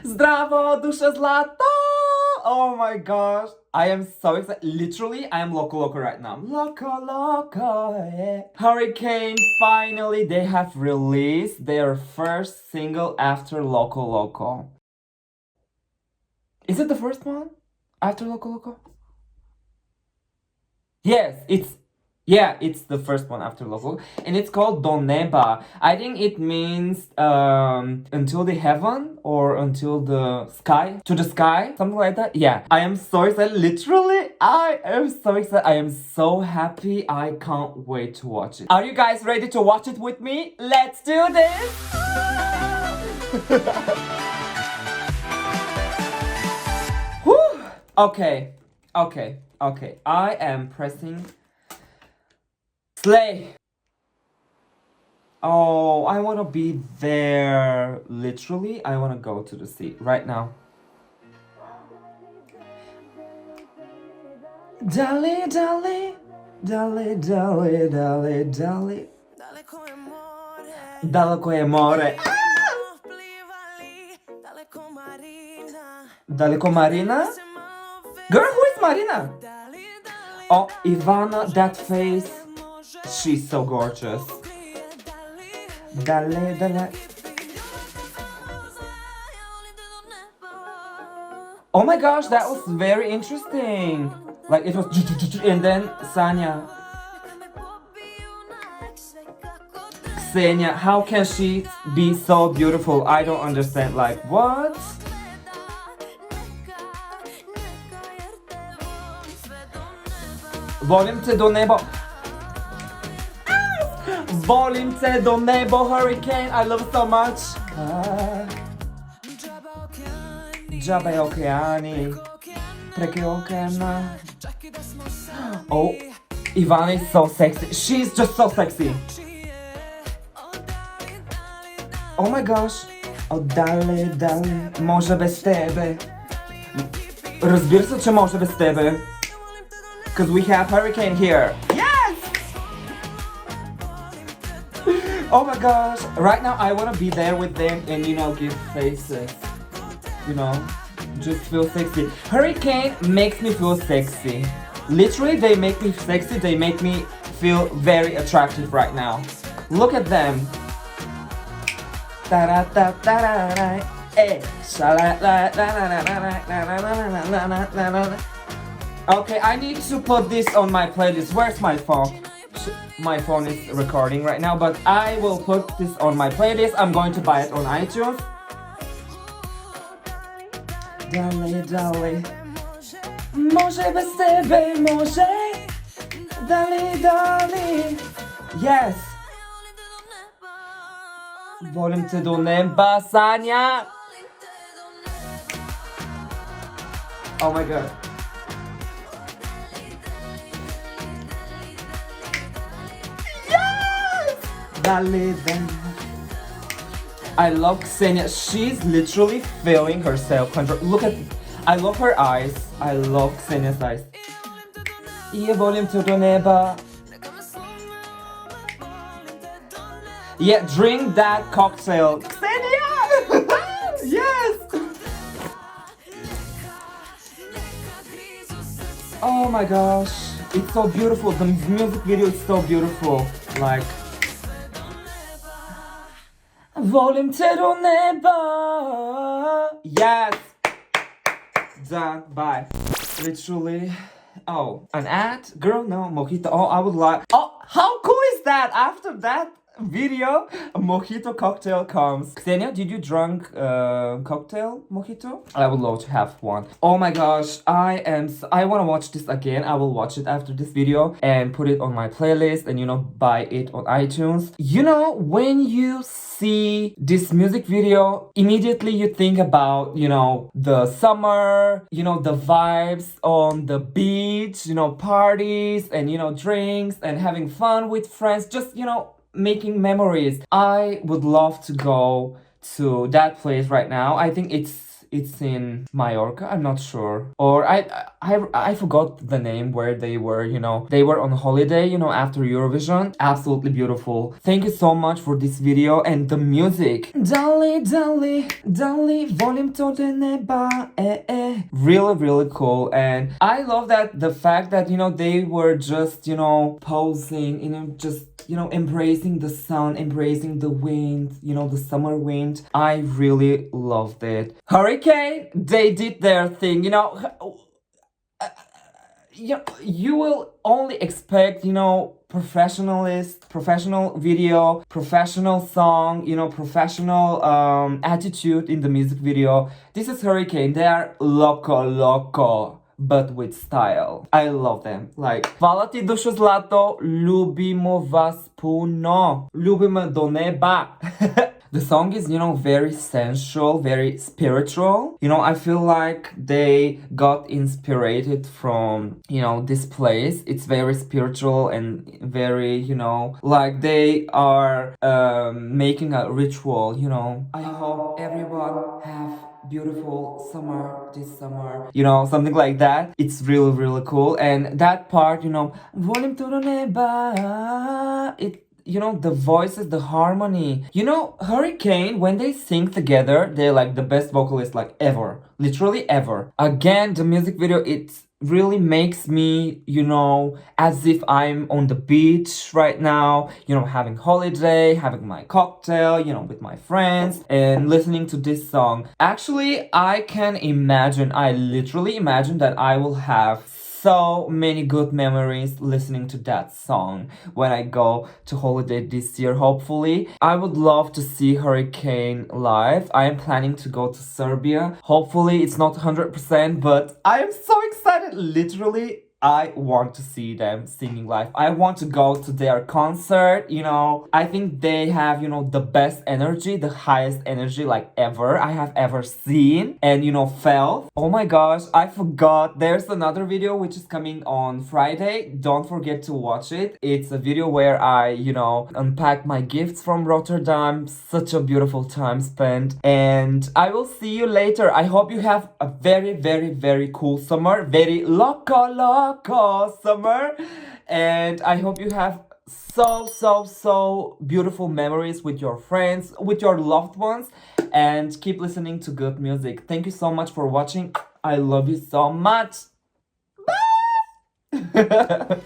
Zdravo, dusza zlato! Oh my gosh. I am so excited. Literally, I am loco right now. Loco, yeah. Hurricane, finally, they have released their first single after Loco. Is it the first one? After Loco? Yes, it's the first one after Loco, and it's called Don Neba. I think it means until the heaven or until the sky, to the sky, something like that. Yeah, I am so excited. Literally, I am so excited. I am so happy. I can't wait to watch it. Are you guys ready to watch it with me? Let's do this. Whew. Okay. I am pressing play. Oh, I want to be there. Literally, I want to go to the sea right now. Dale. Daleko je more. Daleko Marina? Girl, who is Marina? Oh, Ivana, that face. She's so gorgeous. Dale. Oh my gosh, that was very interesting. Like it was and then Sanya. Ksenia, how can she be so beautiful? I don't understand. Like what? Volim te do nebo. Volim te do nebo, Hurricane. I love it so much. Džabe okeani, preke okeana. Oh, Ivana is so sexy. She's just so sexy. Oh my gosh. Oh, dale, može bez tebe. Разбира се, че може без тебе. Because we have Hurricane here. Yes! Oh my gosh. Right now I want to be there with them and, give faces. Just feel sexy. Hurricane makes me feel sexy. Literally, they make me sexy. They make me feel very attractive right now. Look at them. Okay, I need to put this on my playlist. Where's my phone? My phone is recording right now, but I will put this on my playlist. I'm going to buy it on iTunes. Dale. Może bez tebe, może. Dale. Yes. Volim te do neba, Sanya. Oh my god. Dale. I love Ksenia. She's literally feeling herself. Look at, I love her eyes. I love Ksenia's eyes. Yeah, volim te do neba. Yeah, drink that cocktail. Ksenia! Yes! Oh my gosh. It's so beautiful. The music video is so beautiful. Like, volim te do neba. Yes. Done. Bye. Literally. Oh, an ad? Girl, no. Mojito. Oh, I would like. Oh, how cool is that? After that video, a mojito cocktail comes. Ksenia, did you drink cocktail mojito? I would love to have one. Oh my gosh, I want to watch this again. I will watch it after this video and put it on my playlist and buy it on iTunes. When you see this music video, immediately you think about the summer, the vibes on the beach, parties and drinks and having fun with friends, just making memories. I would love to go to that place right now. I think it's it's in Mallorca, I'm not sure. Or I forgot the name where they were, you know. They were on holiday, you know, after Eurovision. Absolutely beautiful. Thank you so much for this video and the music. Dali, dali, dali, volim to the neba, Really, really cool. And I love that the fact that, you know, they were just, you know, posing, you know, just, you know, embracing the sun, embracing the wind, you know, the summer wind. I really loved it. Hurricane, they did their thing, you know. You will only expect, you know, professional video, professional song, you know, professional attitude in the music video. This is Hurricane. They are loco, but with style. I love them. Like, hvala ti dušo zlato, ljubimo vas puno, ljubimo do neba. The song is, you know, very sensual, very spiritual. You know, I feel like they got inspired from, you know, this place. It's very spiritual and very, you know, like they are making a ritual, you know. I hope everyone have beautiful summer this summer, you know, something like that. It's really, really cool. And that part, you know, volim to the neba, it, you know, the voices, the harmony. You know, Hurricane, when they sing together, they're like the best vocalists like ever. Literally ever. Again, the music video, it really makes me, you know, as if I'm on the beach right now, you know, having holiday, having my cocktail, you know, with my friends and listening to this song. Actually, I can imagine, I literally imagine that I will have so many good memories listening to that song when I go to holiday this year, hopefully. I would love to see Hurricane live. I am planning to go to Serbia. Hopefully it's not 100%, but I am so excited. Literally, I want to see them singing live. I want to go to their concert, you know. I think they have, you know, the best energy, the highest energy like ever I have ever seen and, you know, felt. Oh my gosh, I forgot. There's another video which is coming on Friday. Don't forget to watch it. It's a video where I, you know, unpack my gifts from Rotterdam. Such a beautiful time spent. And I will see you later. I hope you have a very, very, very cool summer. Very loco summer, and I hope you have so beautiful memories with your friends, with your loved ones, and keep listening to good music. Thank you so much for watching. I love you so much. Bye.